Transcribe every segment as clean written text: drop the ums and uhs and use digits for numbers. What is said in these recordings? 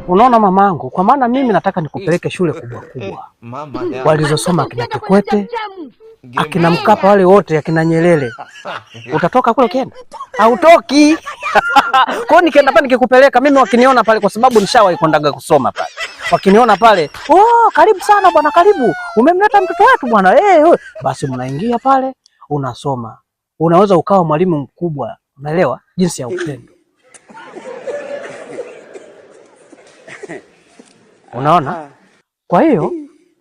Unaona mamangu, kwa maana mimi nataka nikupeleke shule kubwa kubwa walizosoma akina Kikwete, akina Mkapa, wale wote, akina Nyerere. Utatoka kule ukienda? Hautoki. Kwa nikienda pale nikikupeleka mimi, wakiniona pale, kwa sababu nishawahi kwendaga kusoma pale, wakiniona pale, oh, karibu sana bwana, karibu, umemleta mtoto wetu bwana, basi mnaingia pale, unasoma, unaweza ukawa mwalimu mkubwa. Unaelewa jinsi ya upendo. Unaona? Kwa hiyo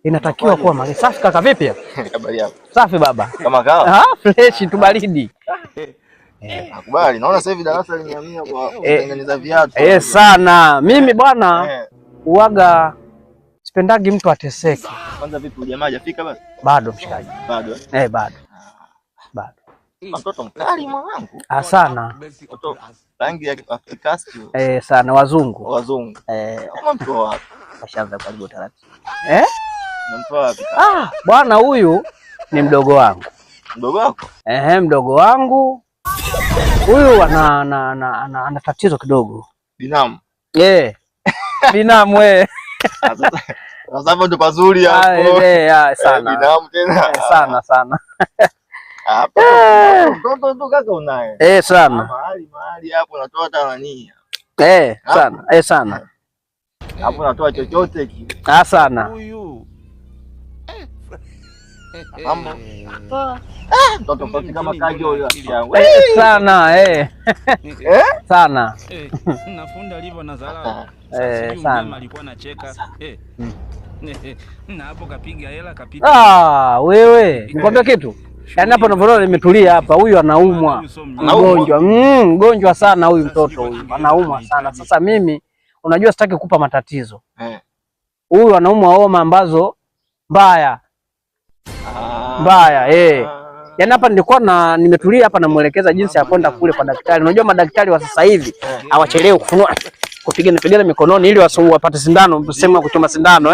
inatakiwa kuwa mali safi. Kaka vipi? Habari yako? Safi baba. Kama kawa? Fresh tu baridi. Nakubali. Naona sasa hivi darasa limehamia kwa kutengeneza viatu. Sana. Mimi bwana uaga sipendagi mtu ateseke. Kwanza vipi jamaa hajafika basi? Bado mshikaji. Bado? Bado. Bado. Mtoto mkali mwanangu. Sana. Mtoto rangi ya Afrikasti. Sana wazungu. Wazungu. Mtoto wapi? Kashaanza karibu taratibu. Mtoto wapi? Bwana huyu ni mdogo wangu. Mdogo wako? Mdogo wangu. Huyu ana tatizo kidogo. Binamu. Binamu Sasa hapo ndo pazuri hapo. Sana. Binamu tena. Sana. Hapo mtoto tu kaka unaye. Sana. Mahali hapo natoa hata nani. Sana. Sana. Hapo natoa chochote kile. Sana. Huyu. Mama. Mtoto mtoto kama kajo huyo yangu. Sana sana. Nafunda alivyo na dharau. Sana. Alikuwa anacheka. Na hapo kapiga hela kapita. Wewe, nikwambia kitu. Yaani hapo unavyoona nimetulia hapa, huyu anaumwa. Mgonjwa. Mgonjwa sana huyu mtoto huyu. Anaumwa sana. Sasa mimi unajua sitaki kukupa matatizo. Huyu anaumwa homa ambazo mbaya. Yaani hapa nilikuwa nimetulia hapa namuelekeza jinsi ya kwenda kule kwa daktari. Unajua madaktari wa sasa hivi hawachelewi kufunua kupigana mikononi ili wapate sindano, sema kuchoma sindano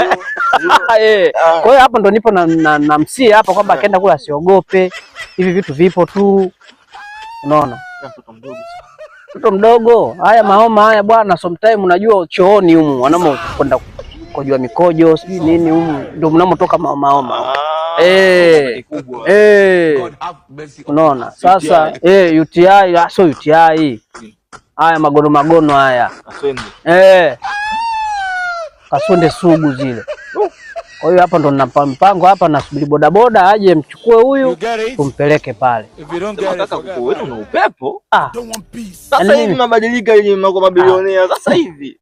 Kwa hiyo hapo ndo nipo na msia hapa kwamba akaenda kule asiogope. Hivi vitu vipo tu. Unaona? Mtoto mdogo. Haya mahoma haya bwana, sometime unajua chooni humu wanamo kwenda kujua mikojo, sijui nini humu ndio mnamotoka mahoma. Unaona? Sasa UTI, so UTI. Haya magono haya. Kaswende sugu zile. Kwa hiyo hapa ndo nina mpango hapa, nasubiri bodaboda aje mchukue huyu tumpeleke pale. Nataka kukuona na upepo. Sasa hivi mabadilika ili mako mabilionea sasa hivi.